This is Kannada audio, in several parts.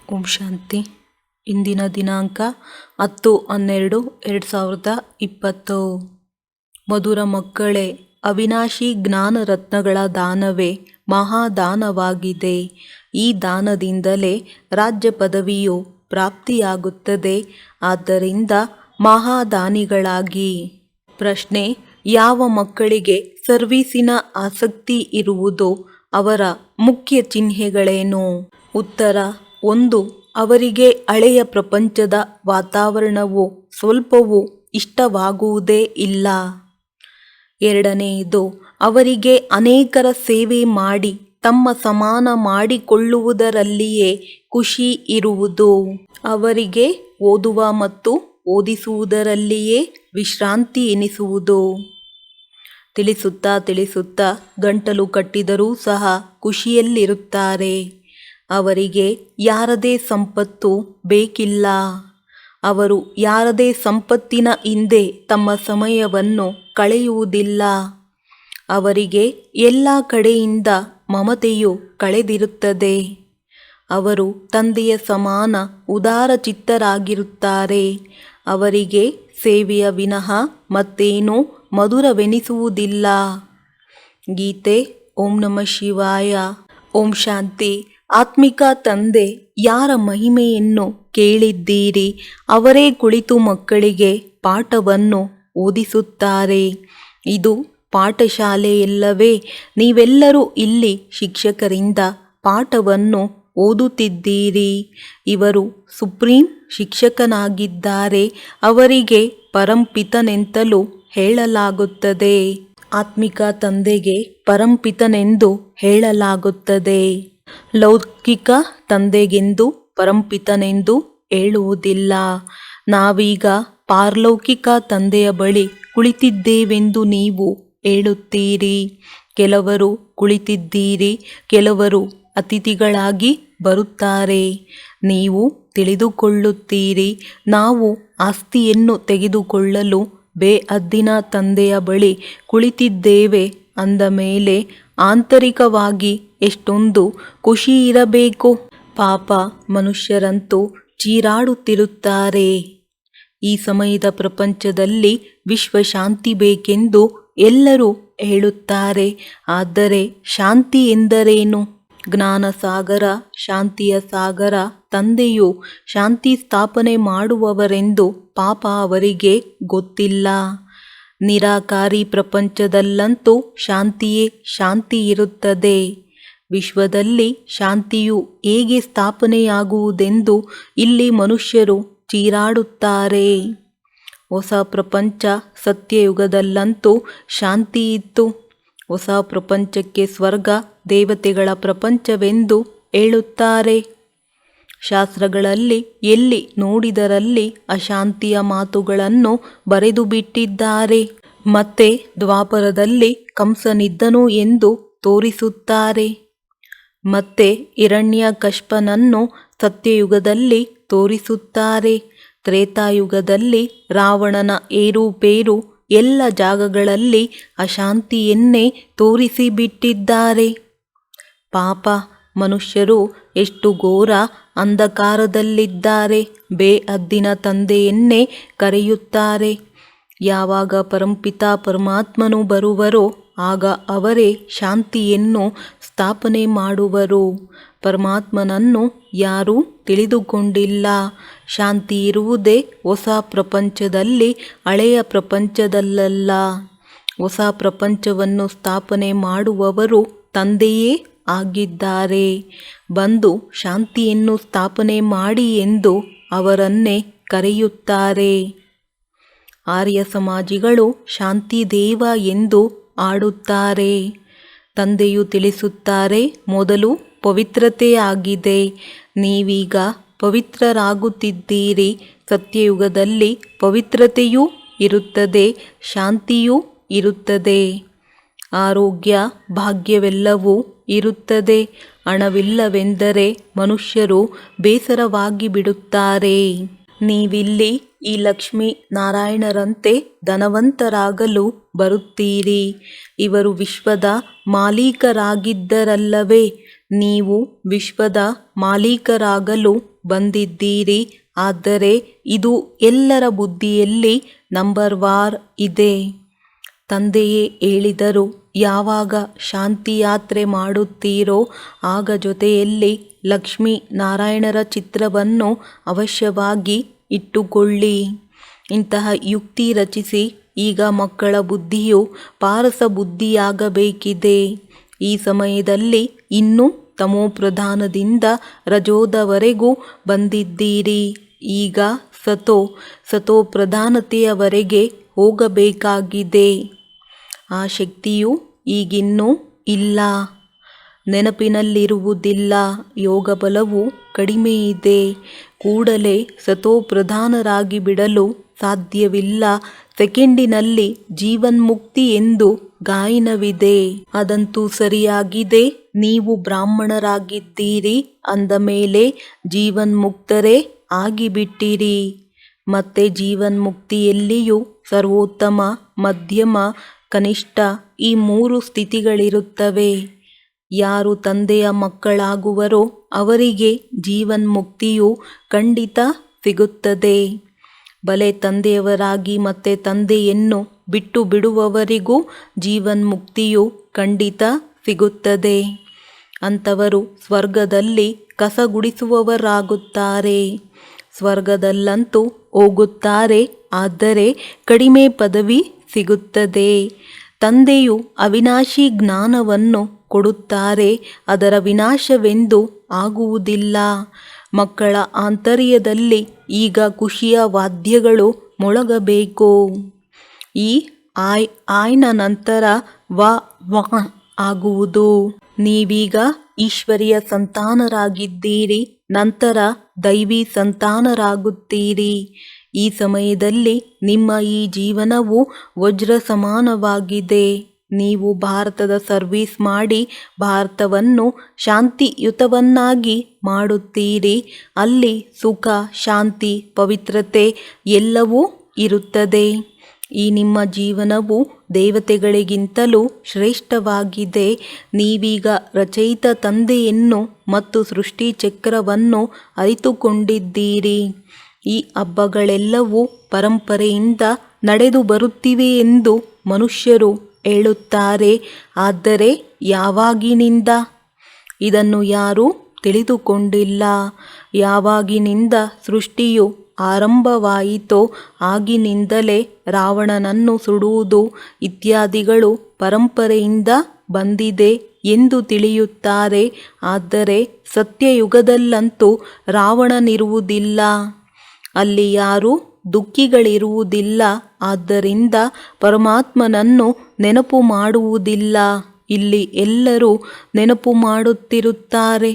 ಓಂ ಶಾಂತಿ. ಇಂದಿನ ದಿನಾಂಕ 10/12/2020. ಮಧುರ ಮಕ್ಕಳೇ, ಅವಿನಾಶಿ ಜ್ಞಾನ ರತ್ನಗಳ ದಾನವೇ ಮಹಾದಾನವಾಗಿದೆ. ಈ ದಾನದಿಂದಲೇ ರಾಜ್ಯ ಪದವಿಯು ಪ್ರಾಪ್ತಿಯಾಗುತ್ತದೆ. ಆದ್ದರಿಂದ ಮಹಾದಾನಿಗಳಾಗಿ. ಪ್ರಶ್ನೆ: ಯಾವ ಮಕ್ಕಳಿಗೆ ಸರ್ವೀಸಿನ ಆಸಕ್ತಿ ಇರುವುದೋ ಅವರ ಮುಖ್ಯ ಚಿಹ್ನೆಗಳೇನು? ಉತ್ತರ: 1. ಅವರಿಗೆ ಹಳೆಯ ಪ್ರಪಂಚದ ವಾತಾವರಣವು ಸ್ವಲ್ಪವೂ ಇಷ್ಟವಾಗುವುದೇ ಇಲ್ಲ. 2. ಅವರಿಗೆ ಅನೇಕರ ಸೇವೆ ಮಾಡಿ ತಮ್ಮ ಸಮಾನ ಮಾಡಿಕೊಳ್ಳುವುದರಲ್ಲಿಯೇ ಖುಷಿ ಇರುವುದು. ಅವರಿಗೆ ಓದುವ ಮತ್ತು ಓದಿಸುವುದರಲ್ಲಿಯೇ ವಿಶ್ರಾಂತಿ ಎನಿಸುವುದು. ತಿಳಿಸುತ್ತಾ ಗಂಟಲು ಕಟ್ಟಿದರೂ ಸಹ ಖುಷಿಯಲ್ಲಿರುತ್ತಾರೆ. ಅವರಿಗೆ ಯಾರದೇ ಸಂಪತ್ತು ಬೇಕಿಲ್ಲ. ಅವರು ಯಾರದೇ ಸಂಪತ್ತಿನ ಹಿಂದೆ ತಮ್ಮ ಸಮಯವನ್ನು ಕಳೆಯುವುದಿಲ್ಲ. ಅವರಿಗೆ ಎಲ್ಲ ಕಡೆಯಿಂದ ಮಮತೆಯು ಕಳೆದಿರುತ್ತದೆ. ಅವರು ತಂದೆಯ ಸಮಾನ ಉದಾರಚಿತ್ತರಾಗಿರುತ್ತಾರೆ. ಅವರಿಗೆ ಸೇವೆಯ ವಿನಃ ಮತ್ತೇನೂ ಮಧುರವೆನಿಸುವುದಿಲ್ಲ. ಗೀತೆ. ಓಂ ನಮಃ ಶಿವಾಯ. ಓಂ ಶಾಂತಿ. ಆತ್ಮಿಕ ತಂದೆ ಯಾರ ಮಹಿಮೆಯನ್ನು ಕೇಳಿದ್ದೀರಿ ಅವರೇ ಕುಳಿತು ಮಕ್ಕಳಿಗೆ ಪಾಠವನ್ನು ಓದಿಸುತ್ತಾರೆ. ಇದು ಪಾಠಶಾಲೆಯಲ್ಲವೇ? ನೀವೆಲ್ಲರೂ ಇಲ್ಲಿ ಶಿಕ್ಷಕರಿಂದ ಪಾಠವನ್ನು ಓದುತ್ತಿದ್ದೀರಿ. ಇವರು ಸುಪ್ರೀಂ ಶಿಕ್ಷಕನಾಗಿದ್ದಾರೆ. ಅವರಿಗೆ ಪರಂಪಿತನೆಂತಲೂ ಹೇಳಲಾಗುತ್ತದೆ. ಆತ್ಮಿಕ ತಂದೆಗೆ ಪರಂಪಿತನೆಂದು ಹೇಳಲಾಗುತ್ತದೆ. ಲೌಕಿಕ ತಂದೆಗೆಂದು ಪರಂಪಿತನೆಂದು ಹೇಳುವುದಿಲ್ಲ. ನಾವೀಗ ಪಾರಲೌಕಿಕ ತಂದೆಯ ಬಳಿ ಕುಳಿತಿದ್ದೇವೆಂದು ನೀವು ಹೇಳುತ್ತೀರಿ. ಕೆಲವರು ಕುಳಿತಿದ್ದೀರಿ, ಕೆಲವರು ಅತಿಥಿಗಳಾಗಿ ಬರುತ್ತಾರೆ. ನೀವು ತಿಳಿದುಕೊಳ್ಳುತ್ತೀರಿ, ನಾವು ಆಸ್ತಿಯನ್ನು ತೆಗೆದುಕೊಳ್ಳಲು ಬೇಅದ್ದಿನ ತಂದೆಯ ಬಳಿ ಕುಳಿತಿದ್ದೇವೆ ಅಂದ ಮೇಲೆ ಆಂತರಿಕವಾಗಿ ಎಷ್ಟೊಂದು ಖುಷಿಯಿರಬೇಕು. ಪಾಪ ಮನುಷ್ಯರಂತೂ ಚೀರಾಡುತ್ತಿರುತ್ತಾರೆ. ಈ ಸಮಯದ ಪ್ರಪಂಚದಲ್ಲಿ ವಿಶ್ವಶಾಂತಿ ಬೇಕೆಂದು ಎಲ್ಲರೂ ಹೇಳುತ್ತಾರೆ. ಆದರೆ ಶಾಂತಿ ಎಂದರೇನು? ಜ್ಞಾನ ಸಾಗರ, ಶಾಂತಿಯ ಸಾಗರ. ತಂದೆಯು ಶಾಂತಿ ಸ್ಥಾಪನೆ ಮಾಡುವವರೆಂದು ಪಾಪ ಅವರಿಗೆ ಗೊತ್ತಿಲ್ಲ. ನಿರಾಕಾರಿ ಪ್ರಪಂಚದಲ್ಲಂತೂ ಶಾಂತಿಯೇ ಶಾಂತಿ ಇರುತ್ತದೆ. ವಿಶ್ವದಲ್ಲಿ ಶಾಂತಿಯು ಹೇಗೆ ಸ್ಥಾಪನೆಯಾಗುವುದೆಂದು ಇಲ್ಲಿ ಮನುಷ್ಯರು ಚೀರಾಡುತ್ತಾರೆ. ಹೊಸ ಪ್ರಪಂಚ ಸತ್ಯಯುಗದಲ್ಲಂತೂ ಶಾಂತಿ ಇತ್ತು. ಹೊಸ ಪ್ರಪಂಚಕ್ಕೆ ಸ್ವರ್ಗ ದೇವತೆಗಳ ಪ್ರಪಂಚವೆಂದು ಹೇಳುತ್ತಾರೆ. ಶಾಸ್ತ್ರಗಳಲ್ಲಿ ಎಲ್ಲಿ ನೋಡಿದರಲ್ಲಿ ಅಶಾಂತಿಯ ಮಾತುಗಳನ್ನು ಬರೆದು ಬಿಟ್ಟಿದ್ದಾರೆ. ಮತ್ತೆ ದ್ವಾಪರದಲ್ಲಿ ಕಂಸನಿದ್ದನು ಎಂದು ತೋರಿಸುತ್ತಾರೆ. ಮತ್ತೆ ಹಿರಣ್ಯಕಶ್ಯಪನನ್ನು ಸತ್ಯಯುಗದಲ್ಲಿ ತೋರಿಸುತ್ತಾರೆ. ತ್ರೇತಾಯುಗದಲ್ಲಿ ರಾವಣನ ಏರುಪೇರು ಎಲ್ಲ ಜಾಗಗಳಲ್ಲಿ ಅಶಾಂತಿಯನ್ನೇ ತೋರಿಸಿಬಿಟ್ಟಿದ್ದಾರೆ. ಪಾಪ ಮನುಷ್ಯರು ಎಷ್ಟು ಘೋರ ಅಂಧಕಾರದಲ್ಲಿದ್ದಾರೆ. ಬೇಅದ್ದಿನ ತಂದೆಯನ್ನೇ ಕರೆಯುತ್ತಾರೆ. ಯಾವಾಗ ಪರಂಪಿತ ಪರಮಾತ್ಮನು ಬರುವರೋ ಆಗ ಅವರೇ ಶಾಂತಿಯನ್ನು ಸ್ಥಾಪನೆ ಮಾಡುವರು. ಪರಮಾತ್ಮನನ್ನು ಯಾರೂ ತಿಳಿದುಕೊಂಡಿಲ್ಲ. ಶಾಂತಿ ಇರುವುದೇ ಹೊಸ ಪ್ರಪಂಚದಲ್ಲಿ, ಹಳೆಯ ಪ್ರಪಂಚದಲ್ಲಲ್ಲ. ಹೊಸ ಪ್ರಪಂಚವನ್ನು ಸ್ಥಾಪನೆ ಮಾಡುವವರು ತಂದೆಯೇ ಆಗಿದ್ದಾರೆ. ಬಂದು ಶಾಂತಿಯನ್ನು ಸ್ಥಾಪನೆ ಮಾಡಿ ಎಂದು ಅವರನ್ನೇ ಕರೆಯುತ್ತಾರೆ. ಆರ್ಯ ಸಮಾಜಿಗಳು ಶಾಂತಿದೇವ ಎಂದು ಆಡುತ್ತಾರೆ. ತಂದೆಯು ತಿಳಿಸುತ್ತಾರೆ, ಮೊದಲು ಪವಿತ್ರತೆ ಆಗಿದೆ. ನೀವೀಗ ಪವಿತ್ರರಾಗುತ್ತಿದ್ದೀರಿ. ಸತ್ಯಯುಗದಲ್ಲಿ ಪವಿತ್ರತೆಯೂ ಇರುತ್ತದೆ, ಶಾಂತಿಯೂ ಇರುತ್ತದೆ. ಆರೋಗ್ಯ ಭಾಗ್ಯವೆಲ್ಲವೂ ಇರುತ್ತದೆ. ಹಣವಿಲ್ಲವೆಂದರೆ ಮನುಷ್ಯರು ಬೇಸರವಾಗಿ ಬಿಡುತ್ತಾರೆ. ನೀವಿಲ್ಲಿ ಈ ಲಕ್ಷ್ಮೀ ನಾರಾಯಣರಂತೆ ಧನವಂತರಾಗಲು ಬರುತ್ತೀರಿ. ಇವರು ವಿಶ್ವದ ಮಾಲೀಕರಾಗಿದ್ದರಲ್ಲವೇ? ನೀವು ವಿಶ್ವದ ಮಾಲೀಕರಾಗಲು ಬಂದಿದ್ದೀರಿ. ಆದರೆ ಇದು ಎಲ್ಲರ ಬುದ್ಧಿಯಲ್ಲಿ ನಂಬರ್ವಾರ್ ಇದೆ. ತಂದೆಯೇ ಹೇಳಿದರು, ಯಾವಾಗ ಶಾಂತಿ ಯಾತ್ರೆ ಮಾಡುತ್ತೀರೋ ಆಗ ಜೊತೆಯಲ್ಲಿ ಲಕ್ಷ್ಮೀ ನಾರಾಯಣರ ಚಿತ್ರವನ್ನು ಅವಶ್ಯವಾಗಿ ಇಟ್ಟುಕೊಳ್ಳಿ. ಇಂತಹ ಯುಕ್ತಿ ರಚಿಸಿ. ಈಗ ಮಕ್ಕಳ ಬುದ್ಧಿಯು ಪಾರಸ ಬುದ್ಧಿಯಾಗಬೇಕಿದೆ. ಈ ಸಮಯದಲ್ಲಿ ಇನ್ನೂ ತಮೋಪ್ರಧಾನದಿಂದ ರಜೋದವರೆಗೂ ಬಂದಿದ್ದೀರಿ. ಈಗ ಸತೋಪ್ರಧಾನತೆಯವರೆಗೆ ಹೋಗಬೇಕಾಗಿದೆ. ಆ ಶಕ್ತಿಯು ಈಗಿನ್ನೂ ಇಲ್ಲ, ನೆನಪಿನಲ್ಲಿರುವುದಿಲ್ಲ. ಯೋಗ ಬಲವು ಕಡಿಮೆ ಇದೆ. ಕೂಡಲೇ ಸತೋಪ್ರಧಾನರಾಗಿ ಬಿಡಲು ಸಾಧ್ಯವಿಲ್ಲ. ಸೆಕೆಂಡಿನಲ್ಲಿ ಜೀವನ್ಮುಕ್ತಿ ಎಂದು ಗಾಯನವಿದೆ. ಅದಂತೂ ಸರಿಯಾಗಿದೆ. ನೀವು ಬ್ರಾಹ್ಮಣರಾಗಿದ್ದೀರಿ ಅಂದ ಮೇಲೆ ಜೀವನ್ಮುಕ್ತರೇ ಆಗಿಬಿಟ್ಟಿರಿ. ಮತ್ತೆ ಜೀವನ್ಮುಕ್ತಿಯಲ್ಲಿಯೂ ಸರ್ವೋತ್ತಮ, ಮಧ್ಯಮ, ಕನಿಷ್ಠ ಈ 3 ಸ್ಥಿತಿಗಳಿರುತ್ತವೆ. ಯಾರು ತಂದೆಯ ಮಕ್ಕಳಾಗುವರೋ ಅವರಿಗೆ ಜೀವನ್ಮುಕ್ತಿಯು ಖಂಡಿತ ಸಿಗುತ್ತದೆ. ಬಲೆ ತಂದೆಯವರಾಗಿ ಮತ್ತೆ ತಂದೆಯನ್ನು ಬಿಟ್ಟು ಬಿಡುವವರಿಗೂ ಜೀವನ್ಮುಕ್ತಿಯು ಖಂಡಿತ ಸಿಗುತ್ತದೆ. ಅಂಥವರು ಸ್ವರ್ಗದಲ್ಲಿ ಕಸಗುಡಿಸುವವರಾಗುತ್ತಾರೆ. ಸ್ವರ್ಗದಲ್ಲಂತೂ ಹೋಗುತ್ತಾರೆ, ಆದರೆ ಕಡಿಮೆ ಪದವಿ ಸಿಗುತ್ತದೆ. ತಂದೆಯು ಅವಿನಾಶಿ ಜ್ಞಾನವನ್ನು ಕೊಡುತ್ತಾರೆ, ಅದರ ವಿನಾಶವೆಂದು ಆಗುವುದಿಲ್ಲ. ಮಕ್ಕಳ ಆಂತರ್ಯದಲ್ಲಿ ಈಗ ಖುಷಿಯ ವಾದ್ಯಗಳು ಮೊಳಗಬೇಕು. ಈ ಆಯ್ನ ನಂತರ ವ ಆಗುವುದು. ನೀವೀಗ ಈಶ್ವರಿಯ ಸಂತಾನರಾಗಿದ್ದೀರಿ, ನಂತರ ದೈವಿ ಸಂತಾನರಾಗುತ್ತೀರಿ. ಈ ಸಮಯದಲ್ಲಿ ನಿಮ್ಮ ಈ ಜೀವನವು ವಜ್ರ ಸಮಾನವಾಗಿದೆ. ನೀವು ಭಾರತದ ಸರ್ವಿಸ್ ಮಾಡಿ ಭಾರತವನ್ನು ಶಾಂತಿಯುತವನ್ನಾಗಿ ಮಾಡುತ್ತೀರಿ. ಅಲ್ಲಿ ಸುಖ, ಶಾಂತಿ, ಪವಿತ್ರತೆ ಎಲ್ಲವೂ ಇರುತ್ತದೆ. ಈ ನಿಮ್ಮ ಜೀವನವು ದೇವತೆಗಳಿಗಿಂತಲೂ ಶ್ರೇಷ್ಠವಾಗಿದೆ. ನೀವೀಗ ರಚಯಿತ ತಂದೆಯನ್ನು ಮತ್ತು ಸೃಷ್ಟಿ ಚಕ್ರವನ್ನು ಅರಿತುಕೊಂಡಿದ್ದೀರಿ. ಈ ಹಬ್ಬಗಳೆಲ್ಲವೂ ಪರಂಪರೆಯಿಂದ ನಡೆದು ಬರುತ್ತಿವೆ ಎಂದು ಮನುಷ್ಯರು ಹೇಳುತ್ತಾರೆ. ಆದರೆ ಯಾವಾಗಿನಿಂದ? ಇದನ್ನು ಯಾರೂ ತಿಳಿದುಕೊಂಡಿಲ್ಲ. ಯಾವಾಗಿನಿಂದ ಸೃಷ್ಟಿಯು ಆರಂಭವಾಯಿತೋ ಆಗಿನಿಂದಲೇ ರಾವಣನನ್ನು ಸುಡುವುದು ಇತ್ಯಾದಿಗಳು ಪರಂಪರೆಯಿಂದ ಬಂದಿದೆ ಎಂದು ತಿಳಿಯುತ್ತಾರೆ. ಆದರೆ ಸತ್ಯಯುಗದಲ್ಲಂತೂ ರಾವಣನಿರುವುದಿಲ್ಲ. ಅಲ್ಲಿ ಯಾರೂ ದುಃಖಿಗಳಿರುವುದಿಲ್ಲ. ಆದ್ದರಿಂದ ಪರಮಾತ್ಮನನ್ನು ನೆನಪು ಮಾಡುವುದಿಲ್ಲ. ಇಲ್ಲಿ ಎಲ್ಲರೂ ನೆನಪು ಮಾಡುತ್ತಿರುತ್ತಾರೆ.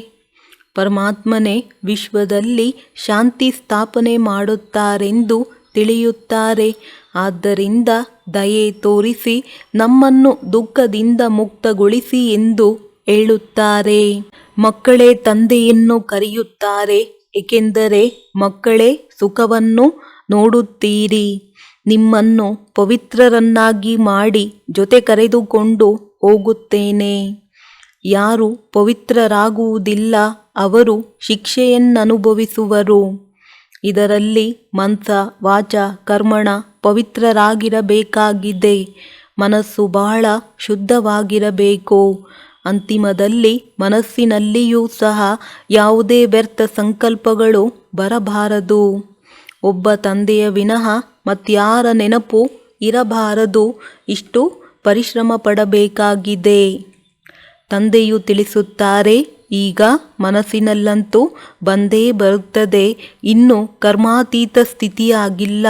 ಪರಮಾತ್ಮನೇ ವಿಶ್ವದಲ್ಲಿ ಶಾಂತಿ ಸ್ಥಾಪನೆ ಮಾಡುತ್ತಾರೆಂದು ತಿಳಿಯುತ್ತಾರೆ. ಆದ್ದರಿಂದ ದಯೆ ತೋರಿಸಿ ನಮ್ಮನ್ನು ದುಃಖದಿಂದ ಮುಕ್ತಗೊಳಿಸಿ ಎಂದು ಹೇಳುತ್ತಾರೆ. ಮಕ್ಕಳೇ ತಂದೆಯನ್ನು ಕರೆಯುತ್ತಾರೆ, ಏಕೆಂದರೆ ಮಕ್ಕಳೇ ಸುಖವನ್ನು ನೋಡುತ್ತೀರಿ. ನಿಮ್ಮನ್ನು ಪವಿತ್ರರನ್ನಾಗಿ ಮಾಡಿ ಜೊತೆ ಕರೆದುಕೊಂಡು ಹೋಗುತ್ತೇನೆ. ಯಾರು ಪವಿತ್ರರಾಗುವುದಿಲ್ಲ ಅವರು ಶಿಕ್ಷೆಯನ್ನನುಭವಿಸುವರು. ಇದರಲ್ಲಿ ಮನಸ, ವಾಚ, ಕರ್ಮಣ ಪವಿತ್ರರಾಗಿರಬೇಕಾಗಿದೆ. ಮನಸ್ಸು ಬಹಳ ಶುದ್ಧವಾಗಿರಬೇಕು. ಅಂತಿಮದಲ್ಲಿ ಮನಸ್ಸಿನಲ್ಲಿಯೂ ಸಹ ಯಾವುದೇ ವ್ಯರ್ಥ ಸಂಕಲ್ಪಗಳು ಬರಬಾರದು. ಒಬ್ಬ ತಂದೆಯ ವಿನಃ ಮತ್ಯಾರ ನೆನಪು ಇರಬಾರದು. ಇಷ್ಟು ಪರಿಶ್ರಮ ಪಡಬೇಕಾಗಿದೆ. ತಂದೆಯು ತಿಳಿಸುತ್ತಾರೆ, ಈಗ ಮನಸ್ಸಿನಲ್ಲಂತೂ ಬಂದೇ ಬರುತ್ತದೆ. ಇನ್ನು ಕರ್ಮಾತೀತ ಸ್ಥಿತಿಯಾಗಿಲ್ಲ.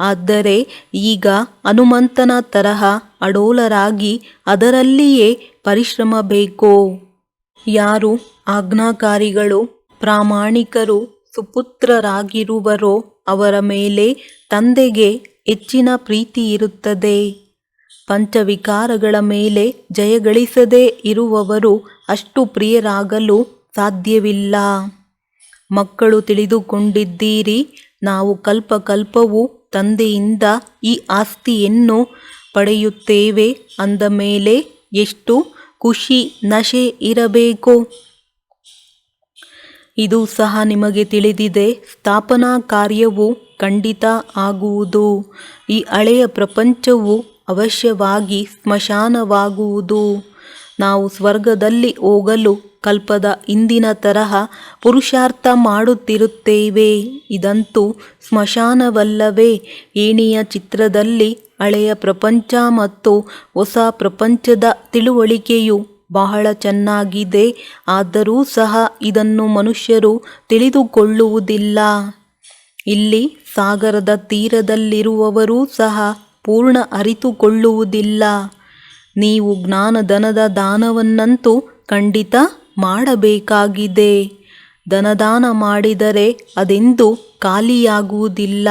ಆದರೆ ಈಗ ಹನುಮಂತನ ತರಹ ಅಡೋಲರಾಗಿ ಅದರಲ್ಲಿಯೇ ಪರಿಶ್ರಮ ಬೇಕು. ಯಾರು ಆಜ್ಞಾಕಾರಿಗಳು, ಪ್ರಾಮಾಣಿಕರು, ಸುಪುತ್ರರಾಗಿರುವರೋ ಅವರ ಮೇಲೆ ತಂದೆಗೆ ಹೆಚ್ಚಿನ ಪ್ರೀತಿಯಿರುತ್ತದೆ. ಪಂಚವಿಕಾರಗಳ ಮೇಲೆ ಜಯಗಳಿಸದೇ ಇರುವವರು ಅಷ್ಟು ಪ್ರಿಯರಾಗಲು ಸಾಧ್ಯವಿಲ್ಲ. ಮಕ್ಕಳು ತಿಳಿದುಕೊಂಡಿದ್ದೀರಿ, ನಾವು ಕಲ್ಪಕಲ್ಪವೂ ತಂದೆಯಿಂದ ಈ ಆಸ್ತಿಯನ್ನು ಪಡೆಯುತ್ತೇವೆ ಅಂದ ಮೇಲೆ ಎಷ್ಟು ಖುಷಿ ನಶೆ ಇರಬೇಕು. ಇದು ಸಹ ನಿಮಗೆ ತಿಳಿದಿದೆ. ಸ್ಥಾಪನಾ ಕಾರ್ಯವು ಖಂಡಿತ ಆಗುವುದು. ಈ ಹಳೆಯ ಪ್ರಪಂಚವು ಅವಶ್ಯವಾಗಿ ಸ್ಮಶಾನವಾಗುವುದು. ನಾವು ಸ್ವರ್ಗದಲ್ಲಿ ಹೋಗಲು ಕಲ್ಪದ ಹಿಂದಿನ ತರಹ ಪುರುಷಾರ್ಥ ಮಾಡುತ್ತಿರುತ್ತೇವೆ. ಇದಂತೂ ಸ್ಮಶಾನವಲ್ಲವೇ? ಏಣಿಯ ಚಿತ್ರದಲ್ಲಿ ಹಳೆಯ ಪ್ರಪಂಚ ಮತ್ತು ಹೊಸ ಪ್ರಪಂಚದ ತಿಳುವಳಿಕೆಯು ಬಹಳ ಚೆನ್ನಾಗಿದೆ. ಆದರೂ ಸಹ ಇದನ್ನು ಮನುಷ್ಯರು ತಿಳಿದುಕೊಳ್ಳುವುದಿಲ್ಲ. ಇಲ್ಲಿ ಸಾಗರದ ತೀರದಲ್ಲಿರುವವರೂ ಸಹ ಪೂರ್ಣ ಅರಿತುಕೊಳ್ಳುವುದಿಲ್ಲ. ನೀವು ಜ್ಞಾನಧನದ ದಾನವನ್ನಂತೂ ಖಂಡಿತ ಮಾಡಬೇಕಾಗಿದೆ. ಧನದಾನ ಮಾಡಿದರೆ ಅದೆಂದೂ ಖಾಲಿಯಾಗುವುದಿಲ್ಲ.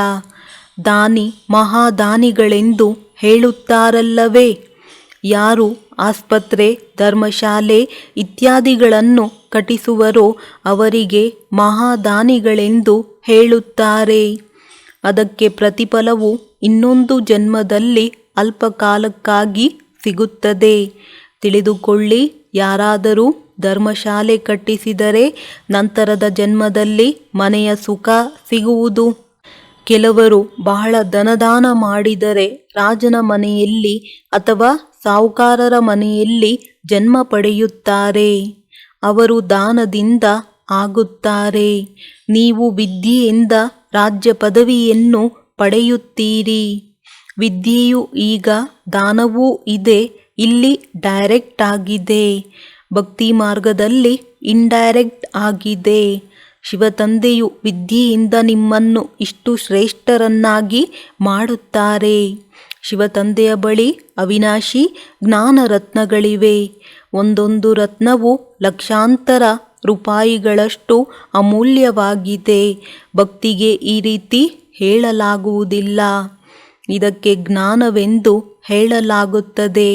ದಾನಿ ಮಹಾದಾನಿಗಳೆಂದು ಹೇಳುತ್ತಾರಲ್ಲವೇ? ಯಾರು ಆಸ್ಪತ್ರೆ, ಧರ್ಮಶಾಲೆ ಇತ್ಯಾದಿಗಳನ್ನು ಕಟ್ಟಿಸುವರೋ ಅವರಿಗೆ ಮಹಾದಾನಿಗಳೆಂದು ಹೇಳುತ್ತಾರೆ. ಅದಕ್ಕೆ ಪ್ರತಿಫಲವು ಇನ್ನೊಂದು ಜನ್ಮದಲ್ಲಿ ಅಲ್ಪಕಾಲಕ್ಕಾಗಿ ಸಿಗುತ್ತದೆ. ತಿಳಿದುಕೊಳ್ಳಿ, ಯಾರಾದರೂ ಧರ್ಮಶಾಲೆ ಕಟ್ಟಿಸಿದರೆ ನಂತರದ ಜನ್ಮದಲ್ಲಿ ಮನೆಯ ಸುಖ ಸಿಗುವುದು. ಕೆಲವರು ಬಹಳ ಧನದಾನ ಮಾಡಿದರೆ ರಾಜನ ಮನೆಯಲ್ಲಿ ಅಥವಾ ಸಾಹುಕಾರರ ಮನೆಯಲ್ಲಿ ಜನ್ಮ ಪಡೆಯುತ್ತಾರೆ. ಅವರು ದಾನದಿಂದ ಆಗುತ್ತಾರೆ. ನೀವು ವಿದ್ಯೆಯಿಂದ ರಾಜ್ಯ ಪದವಿಯನ್ನು ಪಡೆಯುತ್ತೀರಿ. ವಿದ್ಯೆಯು ಈಗ ದಾನವೂ ಇದೆ. ಇಲ್ಲಿ ಡೈರೆಕ್ಟ್ ಆಗಿದೆ. ಭಕ್ತಿ ಮಾರ್ಗದಲ್ಲಿ ಇಂಡೈರೆಕ್ಟ್ ಆಗಿದೆ. ಶಿವತಂದೆಯು ವಿದ್ಯೆಯಿಂದ ನಿಮ್ಮನ್ನು ಇಷ್ಟು ಶ್ರೇಷ್ಠರನ್ನಾಗಿ ಮಾಡುತ್ತಾರೆ. ಶಿವತಂದೆಯ ಬಳಿ ಅವಿನಾಶಿ ಜ್ಞಾನ ರತ್ನಗಳಿವೆ. ಒಂದೊಂದು ರತ್ನವು ಲಕ್ಷಾಂತರ ರೂಪಾಯಿಗಳಷ್ಟು ಅಮೂಲ್ಯವಾಗಿದೆ. ಭಕ್ತಿಗೆ ಈ ರೀತಿ ಹೇಳಲಾಗುವುದಿಲ್ಲ. ಇದಕ್ಕೆ ಜ್ಞಾನವೆಂದು ಹೇಳಲಾಗುತ್ತದೆ.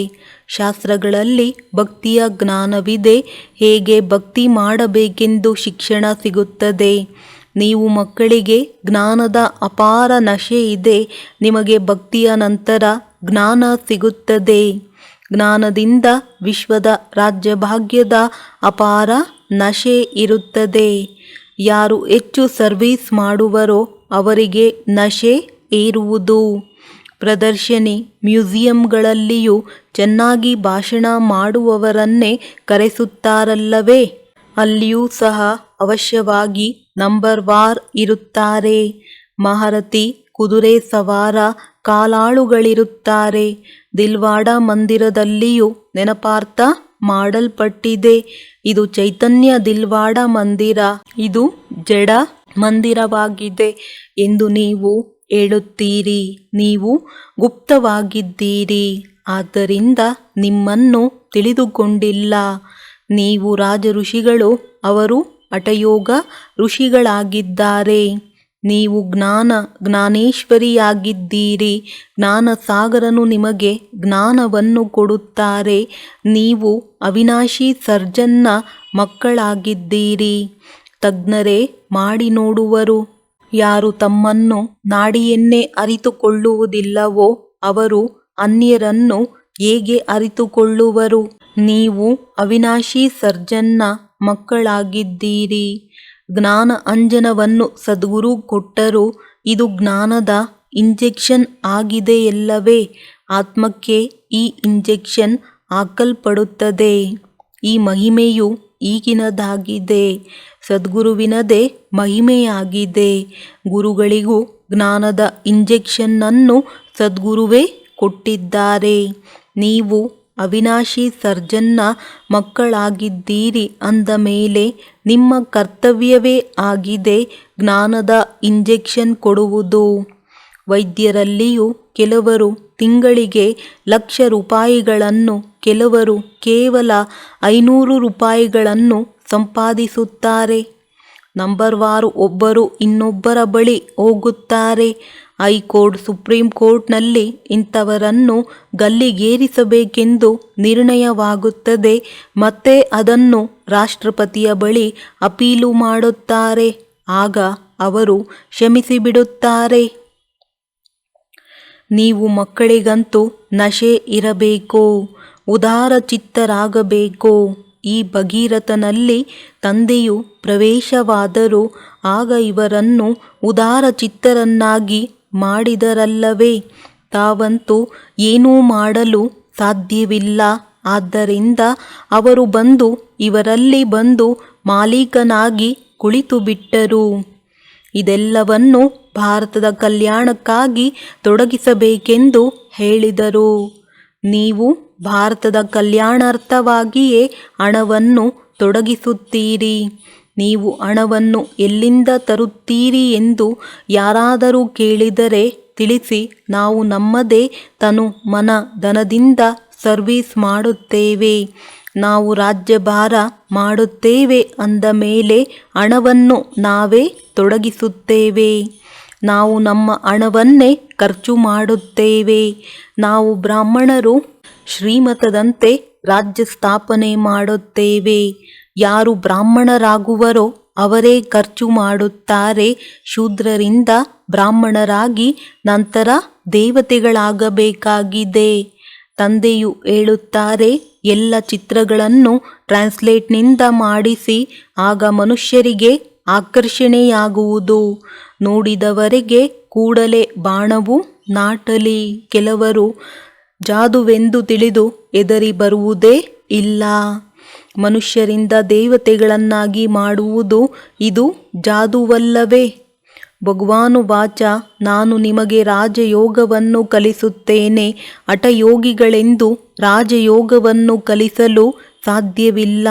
ಶಾಸ್ತ್ರಗಳಲ್ಲಿ ಭಕ್ತಿಯ ಜ್ಞಾನವಿದೆ. ಹೇಗೆ ಭಕ್ತಿ ಮಾಡಬೇಕೆಂದು ಶಿಕ್ಷಣ ಸಿಗುತ್ತದೆ. ನೀವು ಮಕ್ಕಳಿಗೆ ಜ್ಞಾನದ ಅಪಾರ ನಶೆ ಇದೆ. ನಿಮಗೆ ಭಕ್ತಿಯ ನಂತರ ಜ್ಞಾನ ಸಿಗುತ್ತದೆ. ಜ್ಞಾನದಿಂದ ವಿಶ್ವದ ರಾಜ್ಯಭಾಗ್ಯದ ಅಪಾರ ನಶೆ ಇರುತ್ತದೆ. ಯಾರು ಹೆಚ್ಚು ಸರ್ವೀಸ್ ಮಾಡುವರೋ ಅವರಿಗೆ ನಶೆ ಏರುವುದು. ಪ್ರದರ್ಶನಿ, ಮ್ಯೂಸಿಯಂಗಳಲ್ಲಿಯೂ ಚೆನ್ನಾಗಿ ಭಾಷಣ ಮಾಡುವವರನ್ನೇ ಕರೆಸುತ್ತಾರಲ್ಲವೇ? ಅಲ್ಲಿಯೂ ಸಹ ಅವಶ್ಯವಾಗಿ ನಂಬರ್ ವಾರ್ ಇರುತ್ತಾರೆ. ಮಹಾರಥಿ, ಕುದುರೆ ಸವಾರ, ಕಾಲಾಳುಗಳಿರುತ್ತಾರೆ. ದಿಲ್ವಾಡ ಮಂದಿರದಲ್ಲಿಯೂ ನೆನಪಾರ್ಥ ಮಾಡಲ್ಪಟ್ಟಿದೆ. ಇದು ಚೈತನ್ಯ ದಿಲ್ವಾಡ ಮಂದಿರ, ಇದು ಜಡ ಮಂದಿರವಾಗಿದೆ ಎಂದು ನೀವು ಹೇಳುತ್ತೀರಿ. ನೀವು ಗುಪ್ತವಾಗಿದ್ದೀರಿ. ಆದ್ದರಿಂದ ನಿಮ್ಮನ್ನು ತಿಳಿದುಕೊಂಡಿಲ್ಲ. ನೀವು ರಾಜ ಋಷಿಗಳು, ಅವರು ಹಠಯೋಗ ಋಷಿಗಳಾಗಿದ್ದಾರೆ. ನೀವು ಜ್ಞಾನೇಶ್ವರಿಯಾಗಿದ್ದೀರಿ. ಜ್ಞಾನಸಾಗರನು ನಿಮಗೆ ಜ್ಞಾನವನ್ನು ಕೊಡುತ್ತಾರೆ. ನೀವು ಅವಿನಾಶಿ ಸರ್ಜನ್ನ ಮಕ್ಕಳಾಗಿದ್ದೀರಿ. ತಜ್ಞರೇ ಮಾಡಿ ನೋಡುವರು. ಯಾರು ತಮ್ಮನ್ನು ನಾಡಿಯನ್ನೇ ಅರಿತುಕೊಳ್ಳುವುದಿಲ್ಲವೋ ಅವರು ಅನ್ಯರನ್ನು ಹೇಗೆ ಅರಿತುಕೊಳ್ಳುವರು? ನೀವು ಅವಿನಾಶಿ ಸರ್ಜನ್ನ ಮಕ್ಕಳಾಗಿದ್ದೀರಿ. ಜ್ಞಾನ ಅಂಜನವನ್ನು ಸದ್ಗುರು ಕೊಟ್ಟರು. ಇದು ಜ್ಞಾನದ ಇಂಜೆಕ್ಷನ್ ಆಗಿದೆಯಲ್ಲವೇ? ಆತ್ಮಕ್ಕೆ ಈ ಇಂಜೆಕ್ಷನ್ ಹಾಕಲ್ಪಡುತ್ತದೆ. ಈ ಮಹಿಮೆಯು ಈಗಿನದಾಗಿದೆ. ಸದ್ಗುರುವಿನದೇ ಮಹಿಮೆಯಾಗಿದೆ. ಗುರುಗಳಿಗೂ ಜ್ಞಾನದ ಇಂಜೆಕ್ಷನ್ನನ್ನು ಸದ್ಗುರುವೇ ಕೊಟ್ಟಿದ್ದಾರೆ. ನೀವು ಅವಿನಾಶಿ ಸರ್ಜನ್ನ ಮಕ್ಕಳಾಗಿದ್ದೀರಿ ಅಂದ ಮೇಲೆ ನಿಮ್ಮ ಕರ್ತವ್ಯವೇ ಆಗಿದೆ ಜ್ಞಾನದ ಇಂಜೆಕ್ಷನ್ ಕೊಡುವುದು. ವೈದ್ಯರಲ್ಲಿಯೂ ಕೆಲವರು ತಿಂಗಳಿಗೆ ಲಕ್ಷ ರೂಪಾಯಿಗಳನ್ನು, ಕೆಲವರು ಕೇವಲ 500 ರೂಪಾಯಿಗಳನ್ನು ಸಂಪಾದಿಸುತ್ತಾರೆ. ನಂಬರ್ ವಾರು ಒಬ್ಬರು ಇನ್ನೊಬ್ಬರ ಬಳಿ ಹೋಗುತ್ತಾರೆ. ಹೈಕೋರ್ಟ್, ಸುಪ್ರೀಂ ಕೋರ್ಟ್ನಲ್ಲಿ ಇಂಥವರನ್ನು ಗಲ್ಲಿಗೇರಿಸಬೇಕೆಂದು ನಿರ್ಣಯವಾಗುತ್ತದೆ. ಮತ್ತೆ ಅದನ್ನು ರಾಷ್ಟ್ರಪತಿಯ ಬಳಿ ಅಪೀಲು ಮಾಡುತ್ತಾರೆ. ಆಗ ಅವರು ಕ್ಷಮಿಸಿಬಿಡುತ್ತಾರೆ. ನೀವು ಮಕ್ಕಳಿಗಂತೂ ನಶೆ ಇರಬೇಕು, ಉದಾರ ಚಿತ್ತರಾಗಬೇಕು. ಈ ಭಗೀರಥನಲ್ಲಿ ತಂದೆಯು ಪ್ರವೇಶವಾದರು. ಆಗ ಇವರನ್ನು ಉದಾರ ಚಿತ್ತರನ್ನಾಗಿ ಮಾಡಿದರಲ್ಲವೇ. ತಾವಂತೂ ಏನೂ ಮಾಡಲು ಸಾಧ್ಯವಿಲ್ಲ. ಆದ್ದರಿಂದ ಅವರು ಬಂದು ಇವರಲ್ಲಿ ಬಂದು ಮಾಲೀಕನಾಗಿ ಕುಳಿತು ಬಿಟ್ಟರು. ಇದೆಲ್ಲವನ್ನು ಭಾರತದ ಕಲ್ಯಾಣಕ್ಕಾಗಿ ತೊಡಗಿಸಬೇಕೆಂದು ಹೇಳಿದರು. ನೀವು ಭಾರತದ ಕಲ್ಯಾಣಾರ್ಥವಾಗಿಯೇ ಹಣವನ್ನು ತೊಡಗಿಸುತ್ತೀರಿ. ನೀವು ಹಣವನ್ನು ಎಲ್ಲಿಂದ ತರುತ್ತೀರಿ ಎಂದು ಯಾರಾದರೂ ಕೇಳಿದರೆ ತಿಳಿಸಿ, ನಾವು ನಮ್ಮದೇ ತನು ಮನ ಧನದಿಂದ ಸರ್ವೀಸ್ ಮಾಡುತ್ತೇವೆ, ನಾವು ರಾಜ್ಯಭಾರ ಮಾಡುತ್ತೇವೆ ಅಂದ ಮೇಲೆ ಹಣವನ್ನು ನಾವೇ ತೊಡಗಿಸುತ್ತೇವೆ. ನಾವು ನಮ್ಮ ಹಣವನ್ನೇ ಖರ್ಚು ಮಾಡುತ್ತೇವೆ. ನಾವು ಬ್ರಾಹ್ಮಣರು ಶ್ರೀಮತದಂತೆ ರಾಜ್ಯ ಸ್ಥಾಪನೆ ಮಾಡುತ್ತೇವೆ. ಯಾರು ಬ್ರಾಹ್ಮಣರಾಗುವರೋ ಅವರೇ ಖರ್ಚು ಮಾಡುತ್ತಾರೆ. ಶೂದ್ರರಿಂದ ಬ್ರಾಹ್ಮಣರಾಗಿ ನಂತರ ದೇವತೆಗಳಾಗಬೇಕಾಗಿದೆ. ತಂದೆಯು ಹೇಳುತ್ತಾರೆ, ಎಲ್ಲ ಚಿತ್ರಗಳನ್ನು ಟ್ರಾನ್ಸ್ಲೇಟ್ನಿಂದ ಮಾಡಿಸಿ, ಆಗ ಮನುಷ್ಯರಿಗೆ ಆಕರ್ಷಣೆಯಾಗುವುದು. ನೋಡಿದವರಿಗೆ ಕೂಡಲೇ ಬಾಣವು ನಾಟಲಿ. ಕೆಲವರು ಜಾದುವೆಂದು ತಿಳಿದು ಹೆದರಿ ಬರುವುದೇ ಇಲ್ಲ. ಮನುಷ್ಯರಿಂದ ದೇವತೆಗಳನ್ನಾಗಿ ಮಾಡುವುದು ಇದು ಜಾದುವಲ್ಲವೇ? ಭಗವಾನುವಾಚ, ನಾನು ನಿಮಗೆ ರಾಜಯೋಗವನ್ನು ಕಲಿಸುತ್ತೇನೆ. ಹಠಯೋಗಿಗಳೆಂದು ರಾಜಯೋಗವನ್ನು ಕಲಿಸಲು ಸಾಧ್ಯವಿಲ್ಲ.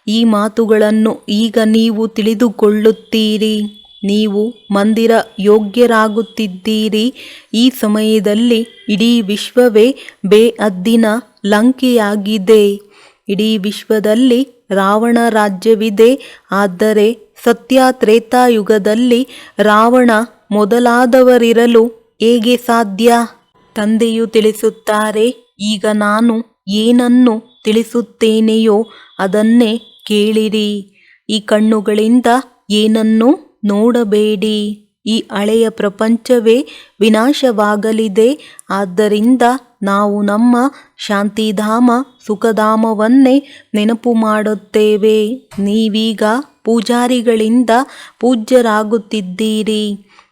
ಈ ಮಾತುಗಳನ್ನು ಈಗ ನೀವು ತಿಳಿದುಕೊಳ್ಳುತ್ತೀರಿ. ನೀವು ಮಂದಿರ ಯೋಗ್ಯರಾಗುತ್ತಿದ್ದೀರಿ. ಈ ಸಮಯದಲ್ಲಿ ಇಡೀ ವಿಶ್ವವೇ ಬೇಹದ್ದಿನ ಲಂಕೆಯಾಗಿದೆ. ಇಡೀ ವಿಶ್ವದಲ್ಲಿ ರಾವಣ ರಾಜ್ಯವಿದೆ. ಆದರೆ ಸತ್ಯ ತ್ರೇತಾಯುಗದಲ್ಲಿ ರಾವಣ ಮೊದಲಾದವರಿರಲು ಹೇಗೆ ಸಾಧ್ಯ? ತಂದೆಯು ತಿಳಿಸುತ್ತಾರೆ, ಈಗ ನಾನು ಏನನ್ನು ತಿಳಿಸುತ್ತೇನೆಯೋ ಅದನ್ನೇ ಕೇಳಿರಿ. ಈ ಕಣ್ಣುಗಳಿಂದ ಏನನ್ನೂ ನೋಡಬೇಡಿ. ಈ ಹಳೆಯ ಪ್ರಪಂಚವೇ ವಿನಾಶವಾಗಲಿದೆ. ಆದ್ದರಿಂದ ನಾವು ನಮ್ಮ ಶಾಂತಿಧಾಮ ಸುಖಧಾಮವನ್ನೇ ನೆನಪು ಮಾಡುತ್ತೇವೆ. ನೀವೀಗ ಪೂಜಾರಿಗಳಿಂದ ಪೂಜ್ಯರಾಗುತ್ತಿದ್ದೀರಿ.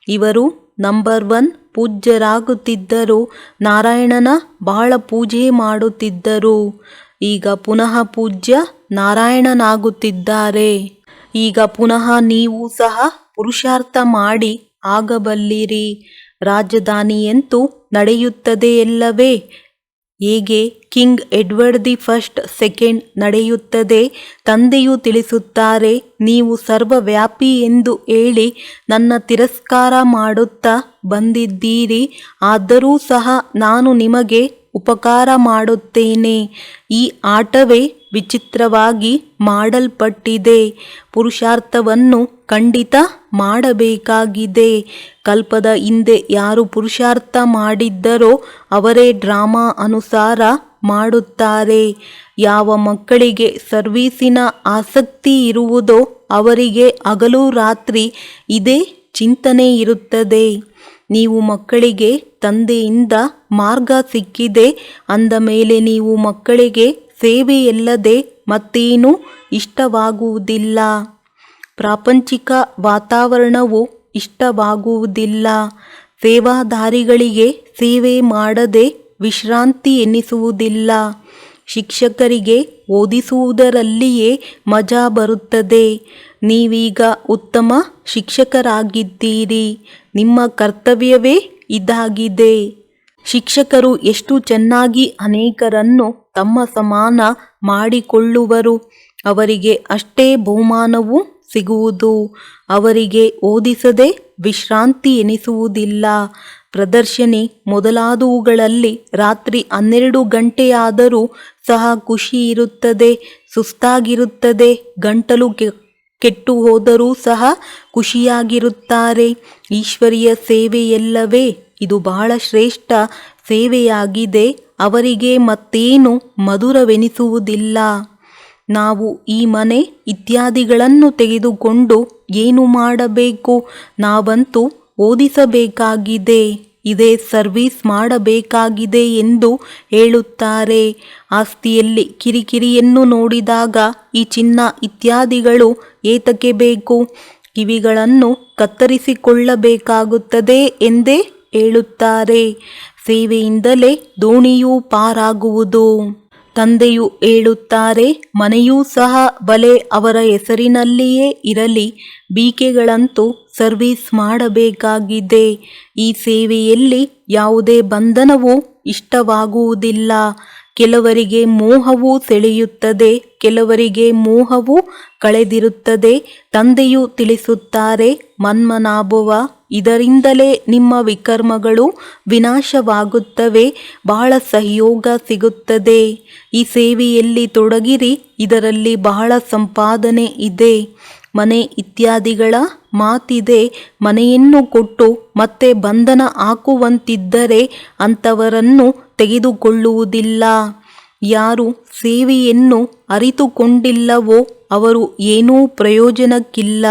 ಇವರು ನಂಬರ್ 1 ಪೂಜ್ಯರಾಗುತ್ತಿದ್ದರು. ನಾರಾಯಣನ ಬಹಳ ಪೂಜೆ ಮಾಡುತ್ತಿದ್ದರು. ಈಗ ಪುನಃ ಪೂಜ್ಯ ನಾರಾಯಣನಾಗುತ್ತಿದ್ದಾರೆ. ಈಗ ಪುನಃ ನೀವು ಸಹ ಪುರುಷಾರ್ಥ ಮಾಡಿ ಆಗಬಲ್ಲಿರಿ. ರಾಜಧಾನಿಯಂತೂ ನಡೆಯುತ್ತದೆಯಲ್ಲವೇ? ಹೇಗೆ king Edward the first second ನಡೆಯುತ್ತದೆ? ತಂದೆಯು ತಿಳಿಸುತ್ತಾರೆ, ನೀವು ಸರ್ವವ್ಯಾಪಿ ಎಂದು ಹೇಳಿ ನನ್ನ ತಿರಸ್ಕಾರ ಮಾಡುತ್ತಾ ಬಂದಿದ್ದೀರಿ. ಆದರೂ ಸಹ ನಾನು ನಿಮಗೆ ಉಪಕಾರ ಮಾಡುತ್ತೇನೆ. ಈ ಆಟವೇ ವಿಚಿತ್ರವಾಗಿ ಮಾಡಲ್ಪಟ್ಟಿದೆ. ಪುರುಷಾರ್ಥವನ್ನು ಖಂಡಿತ ಮಾಡಬೇಕಾಗಿದೆ. ಕಲ್ಪದ ಹಿಂದೆ ಯಾರು ಪುರುಷಾರ್ಥ ಮಾಡಿದ್ದರೋ ಅವರೇ ಡ್ರಾಮಾ ಅನುಸಾರ ಮಾಡುತ್ತಾರೆ. ಯಾವ ಮಕ್ಕಳಿಗೆ ಸರ್ವೀಸಿನ ಆಸಕ್ತಿ ಇರುವುದೋ ಅವರಿಗೆ ಹಗಲು ರಾತ್ರಿ ಇದೇ ಚಿಂತನೆ ಇರುತ್ತದೆ. ನೀವು ಮಕ್ಕಳಿಗೆ ತಂದೆಯಿಂದ ಮಾರ್ಗ ಸಿಕ್ಕಿದೆ ಅಂದ ಮೇಲೆ ನೀವು ಮಕ್ಕಳಿಗೆ ಸೇವೆಯಲ್ಲದೆ ಮತ್ತೇನೂ ಇಷ್ಟವಾಗುವುದಿಲ್ಲ. ಪ್ರಾಪಂಚಿಕ ವಾತಾವರಣವು ಇಷ್ಟವಾಗುವುದಿಲ್ಲ. ಸೇವಾದಾರಿಗಳಿಗೆ ಸೇವೆ ಮಾಡದೆ ವಿಶ್ರಾಂತಿ ಎನ್ನಿಸುವುದಿಲ್ಲ. ಶಿಕ್ಷಕರಿಗೆ ಓದಿಸುವುದರಲ್ಲಿಯೇ ಮಜಾ ಬರುತ್ತದೆ. ನೀವೀಗ ಉತ್ತಮ ಶಿಕ್ಷಕರಾಗಿದ್ದೀರಿ. ನಿಮ್ಮ ಕರ್ತವ್ಯವೇ ಇದಾಗಿದೆ. ಶಿಕ್ಷಕರು ಎಷ್ಟು ಚೆನ್ನಾಗಿ ಅನೇಕರನ್ನು ತಮ್ಮ ಸಮಾನ ಮಾಡಿಕೊಳ್ಳುವರು, ಅವರಿಗೆ ಅಷ್ಟೇ ಬಹುಮಾನವೂ ಸಿಗುವುದು. ಅವರಿಗೆ ಓದಿಸದೆ ವಿಶ್ರಾಂತಿ ಎನಿಸುವುದಿಲ್ಲ. ಪ್ರದರ್ಶನಿ ಮೊದಲಾದವುಗಳಲ್ಲಿ ರಾತ್ರಿ 12 ಗಂಟೆಯಾದರೂ ಸಹ ಖುಷಿ ಇರುತ್ತದೆ. ಸುಸ್ತಾಗಿರುತ್ತದೆ. ಗಂಟಲು ಕೆಟ್ಟು ಹೋದರೂ ಸಹ ಖುಷಿಯಾಗಿರುತ್ತಾರೆ. ಈಶ್ವರಿಯ ಸೇವೆಯಲ್ಲವೇ ಇದು ಬಹಳ ಶ್ರೇಷ್ಠ ಸೇವೆಯಾಗಿದೆ. ಅವರಿಗೆ ಮತ್ತೇನು ಮಧುರವೆನಿಸುವುದಿಲ್ಲ. ನಾವು ಈ ಮನೆ ಇತ್ಯಾದಿಗಳನ್ನು ತೆಗೆದುಕೊಂಡು ಏನು ಮಾಡಬೇಕು? ನಾವಂತೂ ಓದಿಸಬೇಕಾಗಿದೆ. ಇದೇ ಸರ್ವಿಸ್ ಮಾಡಬೇಕಾಗಿದೆ ಎಂದು ಹೇಳುತ್ತಾರೆ. ಆಸ್ತಿಯಲ್ಲಿ ಕಿರಿಕಿರಿಯನ್ನು ನೋಡಿದಾಗ ಈ ಚಿನ್ನ ಇತ್ಯಾದಿಗಳು ಏತಕ್ಕೆ ಬೇಕು? ಕಿವಿಗಳನ್ನು ಕತ್ತರಿಸಿಕೊಳ್ಳಬೇಕಾಗುತ್ತದೆ ಎಂದೇ ಹೇಳುತ್ತಾರೆ. ಸೇವೆಯಿಂದಲೇ ದೋಣಿಯೂ ಪಾರಾಗುವುದು. ತಂದೆಯು ಹೇಳುತ್ತಾರೆ, ಮನೆಯೂ ಸಹ ಬಲೆ ಅವರ ಹೆಸರಿನಲ್ಲಿಯೇ ಇರಲಿ, ಬೀಕೆಗಳಂತೂ ಸರ್ವಿಸ್ ಮಾಡಬೇಕಾಗಿದೆ. ಈ ಸೇವೆಯಲ್ಲಿ ಯಾವುದೇ ಬಂಧನವೂ ಇಷ್ಟವಾಗುವುದಿಲ್ಲ. ಕೆಲವರಿಗೆ ಮೋಹವು ಸೆಳೆಯುತ್ತದೆ, ಕೆಲವರಿಗೆ ಮೋಹವು ಕಳೆದಿರುತ್ತದೆ. ತಂದೆಯು ತಿಳಿಸುತ್ತಾರೆ, ಮನ್ಮನಾಭವ, ಇದರಿಂದಲೇ ನಿಮ್ಮ ವಿಕರ್ಮಗಳು ವಿನಾಶವಾಗುತ್ತವೆ, ಬಹಳ ಸಹಯೋಗ ಸಿಗುತ್ತದೆ. ಈ ಸೇವೆಯಲ್ಲಿ ತೊಡಗಿರಿ, ಇದರಲ್ಲಿ ಬಹಳ ಸಂಪಾದನೆ ಇದೆ. ಮನೆ ಇತ್ಯಾದಿಗಳ ಮಾತಿದೆ. ಮನೆಯನ್ನು ಕೊಟ್ಟು ಮತ್ತೆ ಬಂಧನ ಹಾಕುವಂತಿದ್ದರೆ ಅಂಥವರನ್ನು ತೆಗೆದುಕೊಳ್ಳುವುದಿಲ್ಲ. ಯಾರು ಸೇವೆಯನ್ನು ಅರಿತುಕೊಂಡಿಲ್ಲವೋ ಅವರು ಏನೂ ಪ್ರಯೋಜನಕ್ಕಿಲ್ಲ.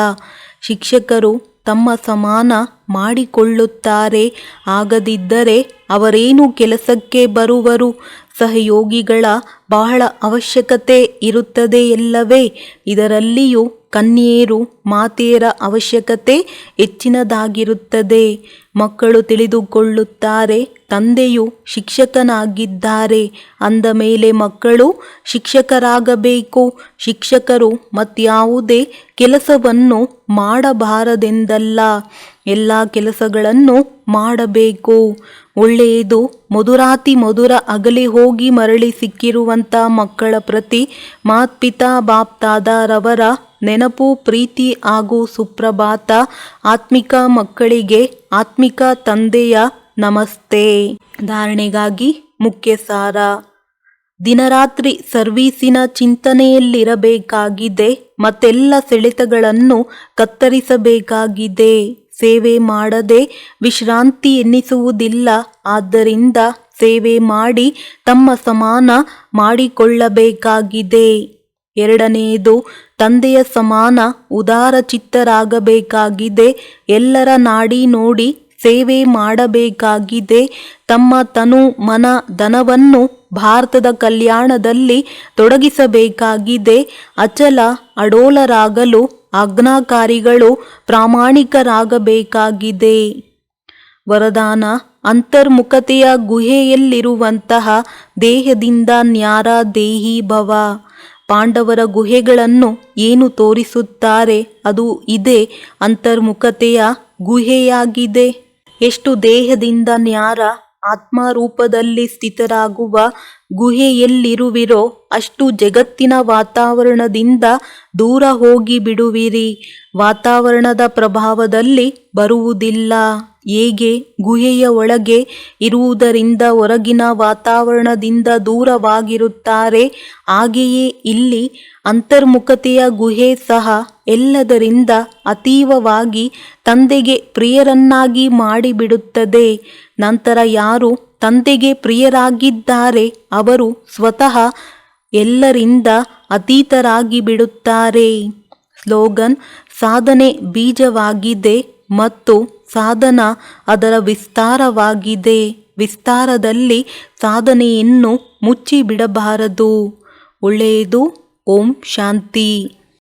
ಶಿಕ್ಷಕರು ತಮ್ಮ ಸಮಾನ ಮಾಡಿಕೊಳ್ಳುತ್ತಾರೆ, ಆಗದಿದ್ದರೆ ಅವರೇನು ಕೆಲಸಕ್ಕೆ ಬರುವರು? ಸಹಯೋಗಿಗಳ ಬಹಳ ಅವಶ್ಯಕತೆ ಇರುತ್ತದೆಯಲ್ಲವೇ? ಇದರಲ್ಲಿಯೂ ಕನ್ಯೆಯರು ಮಾತೆಯರ ಅವಶ್ಯಕತೆ ಹೆಚ್ಚಿನದಾಗಿರುತ್ತದೆ. ಮಕ್ಕಳು ತಿಳಿದುಕೊಳ್ಳುತ್ತಾರೆ, ತಂದೆಯು ಶಿಕ್ಷಕನಾಗಿದ್ದಾರೆ ಅಂದ ಮೇಲೆ ಮಕ್ಕಳು ಶಿಕ್ಷಕರಾಗಬೇಕು. ಶಿಕ್ಷಕರು ಮತ್ಯಾವುದೇ ಕೆಲಸವನ್ನು ಮಾಡಬಾರದೆಂದಲ್ಲ, ಎಲ್ಲ ಕೆಲಸಗಳನ್ನು ಮಾಡಬೇಕು. ಒಳ್ಳೆಯದು. ಮಧುರಾತಿ ಮಧುರ ಅಗಲಿ ಹೋಗಿ ಮರಳಿ ಸಿಕ್ಕಿರುವಂಥ ಮಕ್ಕಳ ಪ್ರತಿ ಮಾತ್ಪಿತಾ ಬಾಪ್ದಾದಾರವರ ನೆನಪು, ಪ್ರೀತಿ ಹಾಗೂ ಸುಪ್ರಭಾತ. ಆತ್ಮಿಕ ಮಕ್ಕಳಿಗೆ ಆತ್ಮಿಕ ತಂದೆಯ ನಮಸ್ತೆ. ಧಾರಣೆಗಾಗಿ ಮುಖ್ಯ ಸಾರ. ದಿನರಾತ್ರಿ ಸರ್ವೀಸಿನ ಚಿಂತನೆಯಲ್ಲಿರಬೇಕಾಗಿದೆ. ಮತ್ತೆಲ್ಲ ಸೆಳೆತಗಳನ್ನು ಕತ್ತರಿಸಬೇಕಾಗಿದೆ. ಸೇವೆ ಮಾಡದೆ ವಿಶ್ರಾಂತಿ ಎನ್ನಿಸುವುದಿಲ್ಲ. ಆದ್ದರಿಂದ ಸೇವೆ ಮಾಡಿ ತಮ್ಮ ಸಮಾನ ಮಾಡಿಕೊಳ್ಳಬೇಕಾಗಿದೆ. ಎರಡನೆಯದು, ತಂದೆಯ ಸಮಾನ ಉದಾರಚಿತ್ತರಾಗಬೇಕಾಗಿದೆ. ಎಲ್ಲರ ನಾಡಿ ನೋಡಿ ಸೇವೆ ಮಾಡಬೇಕಾಗಿದೆ. ತಮ್ಮ ತನು ಮನ ಧನವನ್ನು ಭಾರತದ ಕಲ್ಯಾಣದಲ್ಲಿ ತೊಡಗಿಸಬೇಕಾಗಿದೆ. ಅಚಲ ಅಡೋಲರಾಗಲು ಆಜ್ಞಾಕಾರಿಗಳು ಪ್ರಾಮಾಣಿಕರಾಗಬೇಕಾಗಿದೆ. ವರದಾನ. ಅಂತರ್ಮುಖತೆಯ ಗುಹೆಯಲ್ಲಿರುವಂತಹ ದೇಹದಿಂದ ನ್ಯಾರ ದೇಹಿ ಭವ. ಪಾಂಡವರ ಗುಹೆಗಳನ್ನು ಏನು ತೋರಿಸುತ್ತಾರೆ? ಅದು ಇದೇ ಅಂತರ್ಮುಖತೆಯ ಗುಹೆಯಾಗಿದೆ. ಎಷ್ಟು ದೇಹದಿಂದ ನ್ಯಾರ ಆತ್ಮರೂಪದಲ್ಲಿ ಸ್ಥಿತರಾಗುವ ಗುಹೆಯಲ್ಲಿರುವಿರೋ ಅಷ್ಟು ಜಗತ್ತಿನ ವಾತಾವರಣದಿಂದ ದೂರ ಹೋಗಿ ಬಿಡುವಿರಿ. ವಾತಾವರಣದ ಪ್ರಭಾವದಲ್ಲಿ ಬರುವುದಿಲ್ಲ. ಹೇಗೆ ಗುಹೆಯ ಒಳಗೆ ಇರುವುದರಿಂದ ಹೊರಗಿನ ವಾತಾವರಣದಿಂದ ದೂರವಾಗಿರುತ್ತಾರೆ, ಹಾಗೆಯೇ ಇಲ್ಲಿ ಅಂತರ್ಮುಖತೆಯ ಗುಹೆ ಸಹ ಎಲ್ಲದರಿಂದ ಅತೀವವಾಗಿ ತಂದೆಗೆ ಪ್ರಿಯರನ್ನಾಗಿ ಮಾಡಿಬಿಡುತ್ತದೆ. ನಂತರ ಯಾರು ತಂದೆಗೆ ಪ್ರಿಯರಾಗಿದ್ದಾರೆ ಅವರು ಸ್ವತಃ ಎಲ್ಲರಿಂದ ಅತೀತರಾಗಿ ಬಿಡುತ್ತಾರೆ. ಸ್ಲೋಗನ್. ಸಾಧನೆ ಬೀಜವಾಗಿದೆ ಮತ್ತು ಸಾಧನ ಅದರ ವಿಸ್ತಾರವಾಗಿದೆ. ವಿಸ್ತಾರದಲ್ಲಿ ಸಾಧನೆಯನ್ನು ಮುಚ್ಚಿಬಿಡಬಾರದು. ಒಳ್ಳೆಯದು. ಓಂ ಶಾಂತಿ.